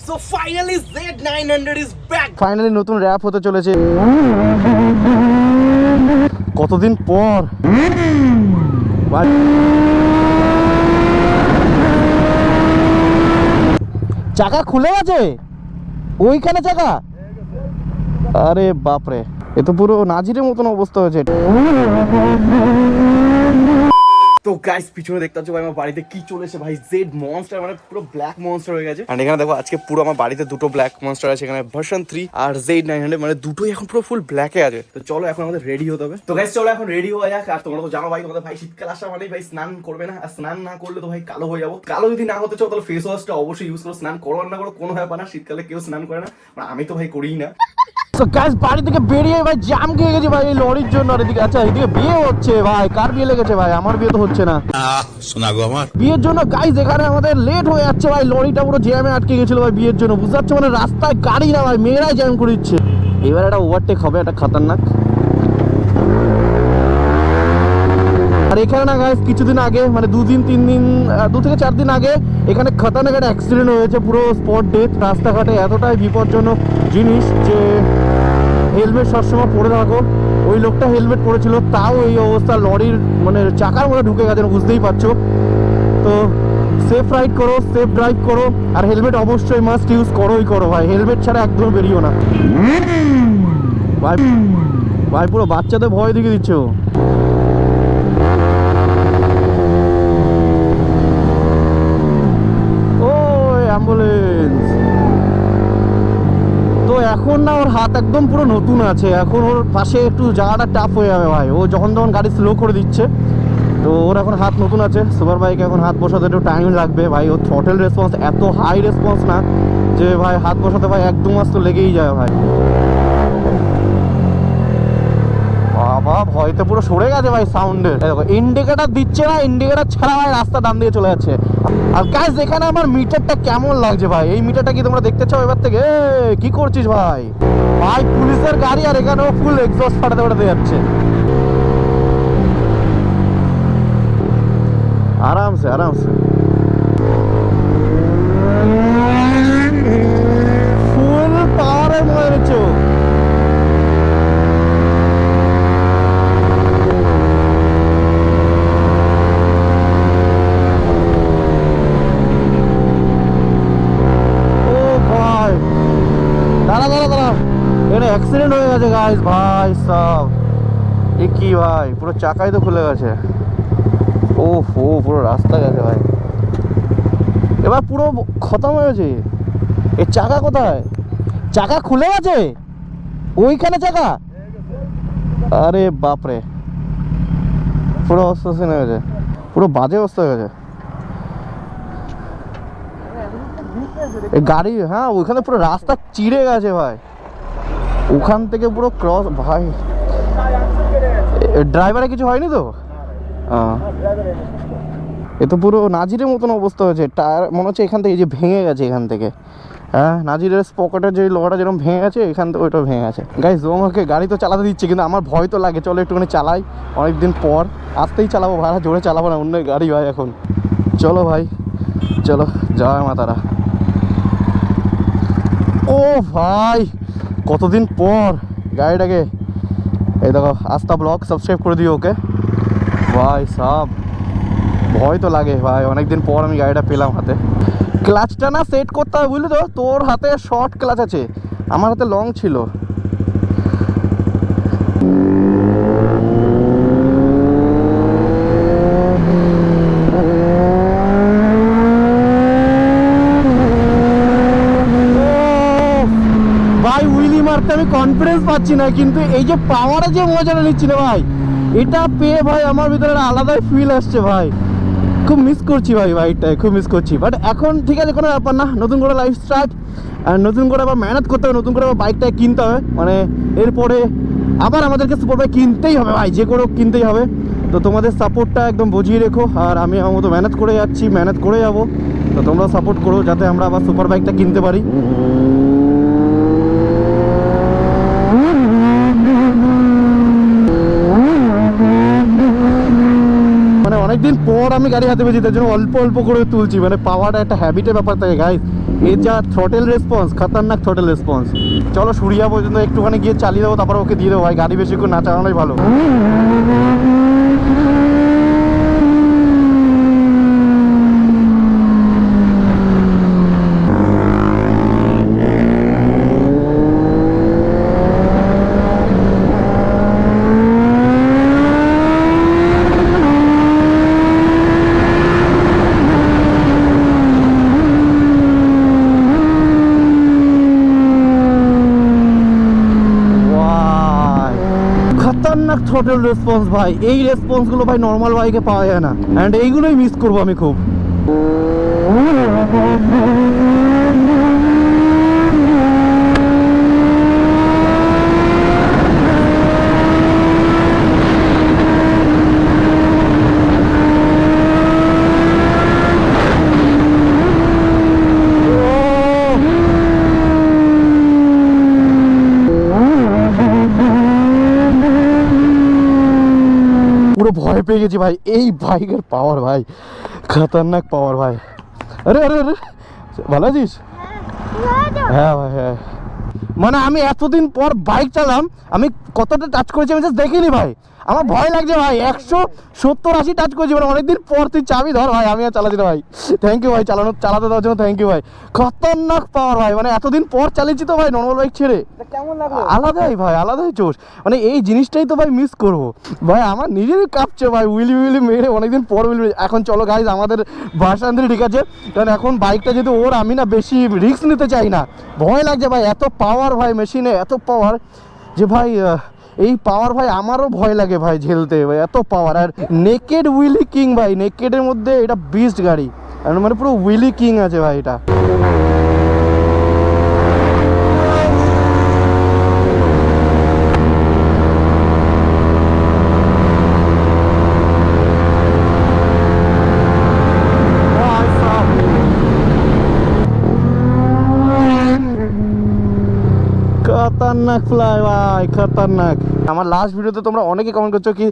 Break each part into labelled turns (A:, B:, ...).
A: So finally Z900 is back.
B: Finally নতুন rap হতে চলেছে কতদিন পর। চাকা খুলে গেছে ওইখানে চাকা, আরে বাপরে, এ তো পুরো নাজিরের মতন অবস্থা হয়েছে।
A: তো গাইস পিছনে দেখতে পাচ্ছ ভাই আমার বাড়িতে কি চলেছে ভাই, জেড মনস্টার, মানে পুরো ব্ল্যাক মনস্টার হয়ে গেছে। আর এখানে দেখো আজকে পুরো আমার বাড়িতে দুটো ব্ল্যাক মনস্টার আছে, এখানে ভার্সন 3 আর Z900, মানে দুটোই এখন পুরো ফুল ব্ল্যাকে আছে। তো চলো এখন আমাদের রেডি হতে হবে। তো গাইস চলো এখন রেডি হয়ে যাক। আর তোমরা তো জানো ভাই, তোমাদের ভাই শীতকাল আসা মানে ভাই স্নান করবে না, আর স্নান না করলে তো ভাই কালো হয়ে যাবো। কালো যদি না হতে চাও তাহলে ফেস ওয়াশটা অবশ্যই ইউজ করো। স্নান করো আর না করো কোনো ব্যাপার না, শীতকালে কেউ স্নান করে না, মানে আমি তো ভাই করিই না।
B: তো গাইস বাড়ি থেকে বেরিয়ে ভাই জ্যাম খেয়ে গেছি ভাই এই লরির জন্য। আর এদিকে আচ্ছা এদিকে বিয়ে হচ্ছে ভাই, কার বিয়ে লেগেছে ভাই? আমার বিয়ে তো হচ্ছে না।
C: শোনা গো আমার
B: বিয়ের জন্য গাইস এখানে আমাদের লেট হয়ে যাচ্ছে ভাই, লরিটা পুরো জ্যামে আটকে গেছিল ভাই বিয়ের জন্য, বুঝতে পারছো? মানে রাস্তায় গাড়ি না ভাই, মেয়েরাই জ্যাম করে দিচ্ছে। এবার একটা ওভারটেক হবে, একটা খতরনাক। আর এখানে না গাইস কিছুদিন আগে, মানে 2 থেকে 4 দিন আগে এখানে খতরনাক একটা অ্যাক্সিডেন্ট হয়েছে, পুরো স্পট ডেথ। রাস্তাঘাটে এতটাই বিপজ্জনক জিনিস যে হেলমেট সবসময় পরে থাকো। ওই লোকটা হেলমেট পরেছিল, তাও এই অবস্থা, লরির মানে চাকার মধ্যে ঢুকে গেছে, বুঝতেই পারছো। তো সেফ রাইড করো, সেফ ড্রাইভ করো, আর হেলমেট অবশ্যই মাস্ট ইউজ করো ভাই। হেলমেট ছাড়া একদম বেরিও না ভাই। ভাই পুরো বাচ্চাদের ভয় দিকে দিচ্ছ। অ্যাম্বুলেন্স। তো এখন না ওর হাত একদম পুরো নতুন আছে, এখন ওর পাশে একটু যাওয়াটা টাফ হয়ে যাবে ভাই। ও যখন গাড়ি স্লো করে দিচ্ছে, তো ওর এখন হাত নতুন আছে। সুপার বাইকে এখন হাত বসাতে একটু টাইম লাগবে ভাই। ওর থ্রটেল রেসপন্স এত হাই রেসপন্স না যে ভাই হাত বসাতে ভাই 1-2 মাস তো লেগেই যায় ভাই। বাবা ভয়তে পুরো সরে গেছে ভাই সাউন্ডের। দেখো ইন্ডিকেটার দিচ্ছে না, ইন্ডিকেটার ছাড়া ভাই রাস্তা ডান দিয়ে চলে যাচ্ছে। আর গাইস এখানে আমার মিটারটা কেমন লাগছে ভাই, এই মিটারটা কি তোমরা দেখতে চাও এবার থেকে? কি করছিস ভাই? ভাই পুলিশের গাড়ি আর এখানেও ফুল এক্সস্ট ফাটাতে যাচ্ছে। আরামসে আরামসে ফুল পাওয়ারে মনে হচ্ছে। অ্যাক্সিডেন্ট হয়ে গেছে গাইস, ভাই সব এ কি ভাই, পুরো চাকাই তো খুলে গেছে। ওহো পুরো রাস্তা গেছে ভাই, এবার পুরো খতম হয়ে গেছে। এর চাকা কোথায়? চাকা খুলে গেছে ওইখানে চাকা, আরে বাপরে, পুরো অবস্থা হয়ে গেছে, পুরো বাজে অবস্থা হয়ে গেছে এই গাড়ি। হ্যাঁ ওইখানে পুরো রাস্তা চিড়ে গেছে ভাই, ওখান থেকে পুরো ক্রস ভাই। ড্রাইভারে কিছু হয়নি তো? এ তো পুরো নাজিরের মতন অবস্থা হয়েছে। টায়ার মনে হচ্ছে এখান থেকে যে ভেঙে গেছে এখান থেকে। হ্যাঁ নাজিরের পকেটের যে লোহাটা যেরকম ভেঙে গেছে, এখান থেকে ওইটা ভেঙে গেছে। গাইস ও আমাকে গাড়ি তো চালাতে দিচ্ছে, কিন্তু আমার ভয় তো লাগে। চলো একটুখানি চালাই, অনেকদিন পর আসতেই চালাবো, ভাড়া জোরে চালাবো না, অন্য গাড়ি ভাই এখন। চলো ভাই চলো, জয় মা তারা। ও ভাই কতদিন পর গাড়িটাকে, এই দেখো আস্থা ব্লগ সাবস্ক্রাইব করে দিও ওকে ভাই। সব ভয় তো লাগে ভাই, অনেকদিন পর আমি গাড়িটা পেলাম হাতে। ক্লাচটা না সেট করতে হবে বুঝলি তো, তোর হাতে শর্ট ক্লাচ আছে, আমার হাতে লং ছিল। আমি কনফিডেন্স পাচ্ছি না, কিন্তু এই যে পাওয়ারে যে মজাটা নিচ্ছি না ভাই, এটা পেয়ে ভাই আমার ভিতরে আলাদাই ফিল আসছে ভাই। খুব মিস করছি ভাই, বাইকটায় খুব মিস করছি। বাট এখন ঠিক আছে, কোনো ব্যাপার না, নতুন করে লাইফ স্টার্ট, আর নতুন করে আবার মেহনত করতে হবে, নতুন করে আবার বাইকটায় কিনতে হবে। মানে এরপরে আবার আমাদেরকে সুপার বাইক কিনতেই হবে ভাই, যে কোনো কিনতেই হবে। তো তোমাদের সাপোর্টটা একদম বুঝিয়ে রেখো, আর আমি আমার মতো মেহনত করে যাচ্ছি, মেহনত করে যাবো। তো তোমরা সাপোর্ট করো যাতে আমরা আবার সুপার বাইকটা কিনতে পারি। মানে অনেকদিন পর আমি গাড়ি হাতে পেয়েছি, তার জন্য অল্প অল্প করে তুলছি, মানে পাওয়াটা একটা হ্যাবিটের ব্যাপার থাকে গাইস। এর যা থ্রটেল রেসপন্স, খতরনাক থ্রটেল রেসপন্স। চলো সুরিয়া পর্যন্ত একটুখানি গিয়ে চালিয়ে দেবো, তারপর ওকে দিয়ে দেবো ভাই। গাড়ি বেশিক্ষণ না চালানোই ভালো। খতরনাক থ্রটেল রেসপন্স ভাই। এই রেসপন্সগুলো ভাই নর্মাল বাইকে পাওয়া যায় না, অ্যান্ড এইগুলোই মিস করবো আমি খুব। পুরো ভয় পেয়ে গেছি ভাই, এই বাইকের পাওয়ার ভাই, খতরনাক পাওয়ার ভাই। আরে আরে আরে, ভালো আছিস? হ্যাঁ ভাই হ্যাঁ, মানে আমি এতদিন পর বাইক চালাম, আমি কতটা টাচ করেছি আমি জাস্ট দেখিনি ভাই। আমার ভয় লাগছে ভাই, 170-80 টাচ করেছি, মানে অনেকদিন পর। তুই চাবি ধর ভাই, আমি আর চালাচ্ছি না ভাই। থ্যাংক ইউ ভাই, চালাতে দেওয়ার জন্য থ্যাংক ইউ ভাই। খতরনাক পাওয়ার ভাই, মানে এতদিন পর চালিয়েছি তো ভাই নর্মাল বাইক ছেড়ে।
A: কেমন লাগলো?
B: আলাদাই ভাই, আলাদাই জোশ। মানে এই জিনিসটাই তো ভাই মিস করবো ভাই। আমার নিজেরই কাঁপছে ভাই, উইলি মেরে অনেকদিন পর উইলি। এখন চলো গাইজ আমাদের ভার্সন 3, ঠিক আছে? কারণ এখন বাইকটা যেহেতু ওর, আমি না বেশি রিস্ক নিতে চাই না, ভয় লাগছে ভাই। এত পাওয়ার ভাই মেশিনে, এত পাওয়ার যে ভাই এই পাওয়ার ভাই আমারও ভয় লাগে ভাই ঝেলতে ভাই, এত পাওয়ার। আর নেকেড উইলি কিং ভাই, নেকেডের মধ্যে এটা বিস্ট গাড়ি, মানে পুরো উইলি কিং আছে ভাই এটা। খতরনাক ফ্লাই ভাই, খতরনাক। আমার লাস্ট ভিডিওতে তোমরা অনেকে কমেন্ট করছো কি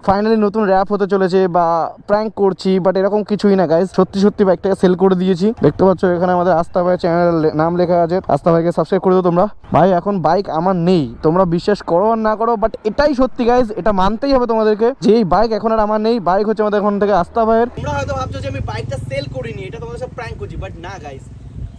B: ফাইনালি নতুন র্যাপ হতে চলেছে বা প্র্যাঙ্ক করছি, বাট এরকম কিছুই না গাইজ। সত্যি বাইকটাকে সেল করে দিয়েছি। দেখতে পাচ্ছ এখানে আমাদের আস্থা ভাই চ্যানেলের নাম লেখা আছে, আস্থা ভাইকে সাবস্ক্রাইব করে দাও তোমরা ভাই। এখন বাইক আমার নেই, তোমরা বিশ্বাস করো আর না করো, বাট এটাই সত্যি গাইজ, এটা মানতেই হবে তোমাদেরকে যে এই বাইক এখন আর আমার নেই। বাইক হচ্ছে আমাদের এখন থেকে আস্থা ভাইয়ের।
A: তোমরা হয়তো ভাবছো যে আমি বাইকটা সেল করিনি, এটা তোমাদের সাথে প্র্যাঙ্ক করছি, বাট না গাইস,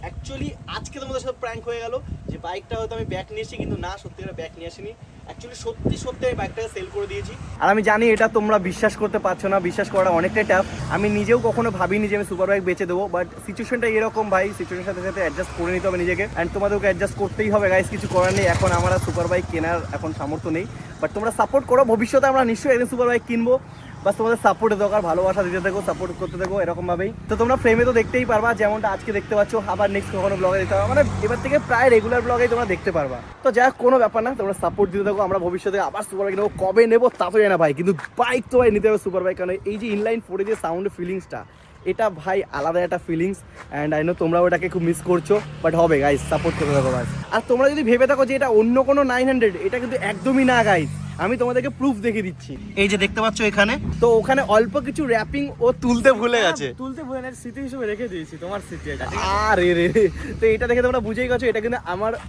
A: অ্যাকচুয়ালি আজকে তোমাদের সাথে প্র্যাঙ্ক হয়ে গেল যে বাইকটা হয়তো আমি ব্যাক নিয়ে এসেছি, কিন্তু না, সত্যিকার ব্যাক নিয়ে আসিনি। অ্যাকচুয়ালি সত্যি আমি বাইকটাকে সেল করে দিয়েছি। আর আমি জানি এটা তোমরা বিশ্বাস করতে পারছো না, বিশ্বাস করাটা অনেকটাই টাফ। আমি নিজেও কখনো ভাবিনি যে আমি সুপার বাইক বেচে দেবো, বাট সিচুয়েশনটা এরকম ভাই, সিচুয়েশনের সাথে অ্যাডজাস্ট করে নিতে হবে নিজেকে, অ্যান্ড তোমাদেরকে অ্যাডজাস্ট করতেই হবে গাইস, কিছু করার নেই। এখন আমার সুপার বাইক কেনার এখন সামর্থ্য নেই, বাট তোমরা সাপোর্ট করো, ভবিষ্যতে আমরা নিশ্চয়ই একদিন সুপার বাইক কিনবো। বাস তোমাদের সাপোর্টের দরকার, ভালোবাসা দিতে থাকো, সাপোর্ট করতে থাকো এরকমভাবেই। তো তোমরা ফ্রেমে তো দেখতেই পারবা, যেমনটা আজকে দেখতে পাচ্ছ, আবার নেক্সট কখনো ব্লগে দেখতে পারবা, মানে এবার থেকে প্রায় রেগুলার ব্লগেই তোমরা দেখতে পারবা। তো যাই হোক, কোনো ব্যাপার না, তোমরা সাপোর্ট দিতে থাকো। আমরা ভবিষ্যতে আবার সুপার বাইক নেবো, কবে নেবো তা তো জানি না ভাই, কিন্তু বাইক তো ভাই নিতে হবে সুপার বাইক। কারণ এই যে ইনলাইন 4 যে সাউন্ডের ফিলিংসটা, এটা ভাই আলাদা একটা ফিলিংস, অ্যান্ড আই নো তোমরাও এটাকে খুব মিস করছো, বাট হবে গাইজ, সাপোর্ট করতে থাকো ভাই। আর তোমরা যদি ভেবে থাকো যে এটা অন্য কোনো 900, এটা কিন্তু একদমই না গাইজ, আমি তোমাদেরকে প্রুফ দেখিয়ে দিচ্ছি। এই যে দেখতে পাচ্ছ এখানে, তো ওখানে অল্প কিছু র্যাপিং ও তুলতে ভুলে গেছে, স্মৃতি হিসেবে রেখে দিয়েছি, তোমার স্মৃতি এটা। আরে রে, তো এটা দেখে তোমরা বুঝেই গেছো এটা কিন্তু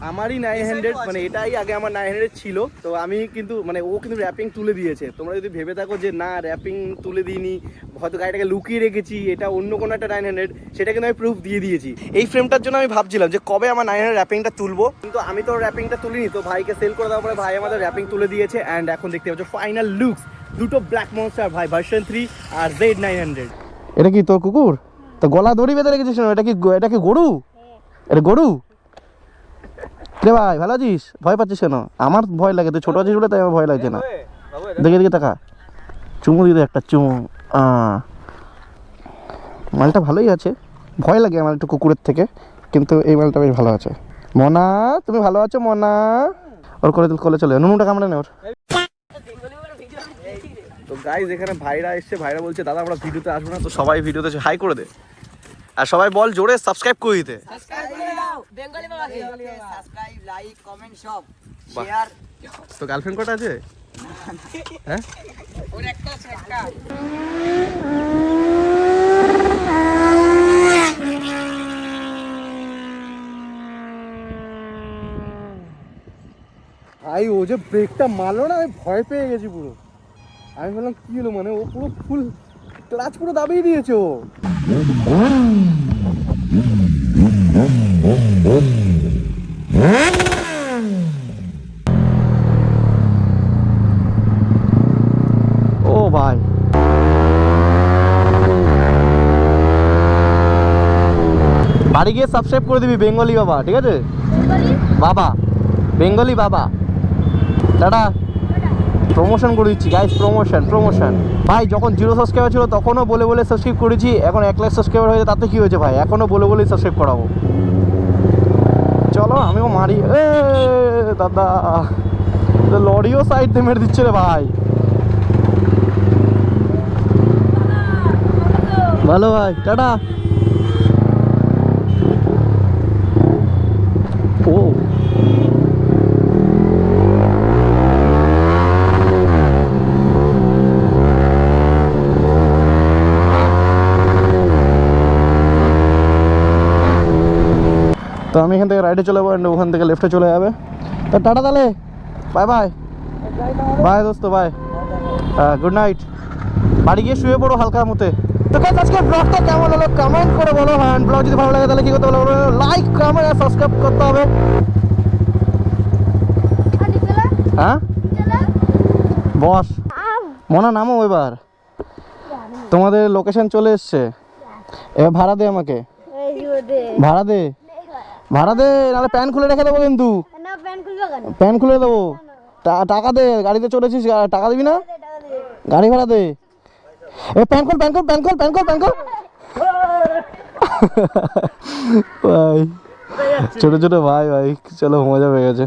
A: আমারই 900, মানে এটাই আগে আমার 900 ছিল। তো আমি কিন্তু মানে ও কিন্তু র্যাপিং তুলে দিয়েছে। তোমরা যদি ভেবে থাকো যে না র্যাপিং তুলে দিইনি, হয়তো গাড়িটাকে লুকিয়ে রেখেছি, এটা অন্য কোনো একটা 900, সেটা কিন্তু আমি প্রুফ দিয়ে দিয়েছি। এই ফ্রেমটার জন্য আমি ভাবছিলাম যে কবে আমার 900 র্যাপিংটা তুলবো, কিন্তু আমি তো র্যাপিংটা তুলিনি। তো ভাইকে সেল করে দেওয়ার পরে ভাই আমাদের র্যাপিং তুলে দিয়েছে, অ্যান্ড এখন দেখতে পাচ্ছ ফাইনাল লুকস, দুটো ব্ল্যাক মনস্টার ভাই, ভার্সন 3 আর Z900।
B: এটা কি তোর কুকুর? তো গলা দড়ি বেঁধে রেখেছিস না? এটা কি গরু? এটা গরু রে ভাই, ভালো আছিস? ভয় পাচ্ছিস কেন? আমার ভয় লাগে, তুই ছোট আছিস বলে তাই আমার ভয় লাগছে না। দেখে তাকা, চুমু দিতে একটা চুমু। মালটা ভালোই আছে, ভয় লাগে আমার একটু কুকুরের থেকে, কিন্তু এই মালটা বেশ ভালো আছে। মনা, তুমি ভালো আছো মনা? ওর কোলে চলে নুনুটা কামড়ে নে ওর।
A: তো গাইজ এখানে ভাইরা এসছে, ভাইরা বলছে দাদা আমরা ভিডিওতে আসবো না, তো সবাই ভিডিওতে হাই করে দে, আর সবাই বল জোরে সাবস্ক্রাইব করে দিতে।
C: সাবস্ক্রাইব, লাইক, কমেন্ট সব শেয়ার।
A: তো গার্লফ্রেন্ড কটা আছে? হ্যাঁ,
C: ওর একটা
B: ভাই ও যে ব্রেকটা মারলো না, আমি ভয় পেয়ে গেছি পুরো। আমি বললাম কি হলো, মানে ও পুরো ফুল ক্লাচ পুরো দাবিয়ে দিয়েছে ও। ও ভাই বাড়ি গিয়ে সাবস্ক্রাইব করে দিবি বেঙ্গলি বাবা, ঠিক আছে? বাবা, বেঙ্গলি বাবা। টাটা। প্রমোশন করে দিচ্ছি গাইস, প্রমোশন ভাই। যখন 0 সাবস্ক্রাইবার ছিল তখনও বলে বলে সাবস্ক্রাইব করেছি, এখন 1 লাখ সাবস্ক্রাইবার হয়েছে, তাতে কি হয়েছে ভাই? এখনও বলে বলেই সাবস্ক্রাইব করাবো। চলো আমিও মারি। এ দাদা, লরিও সাইড দিয়ে মেরে দিচ্ছে রে ভাই। ভালো ভাই, টাটা। ও তো আমি এখান থেকে রাইটে চলে যাবো, and ওখান থেকে লেফটে চলে যাবে। তো টাটা তাহলে, বাই বাই। বাই দোস্ত, বাই। Good night. বাড়ি গিয়ে শুয়ে পড়ো হালকা মতে। তো গাইস আজকে ব্লগটা কেমন হলো কমেন্ট করে বলো। হ্যাঁ, ব্লগ যদি ভালো লাগে তাহলে কি করতে হবে? লাইক, কমেন্ট আর সাবস্ক্রাইব করতে হবে। হ্যাঁ বস, মনা নামো এবার। তোমাদের লোকেশন চলে এসছে, এবার ভাড়া দে আমাকে। ভাড়া দে, নাহলে প্যান খুলে রেখে দেবো কিন্তু। প্যান খুলে দেবো। টাকা দে, গাড়িতে চলেছিস, টাকা দিবি না? গাড়ি ভাড়া দে। এ প্যান খোল ভাই, ছোট ভাই, চলো মজা পেয়ে গেছে।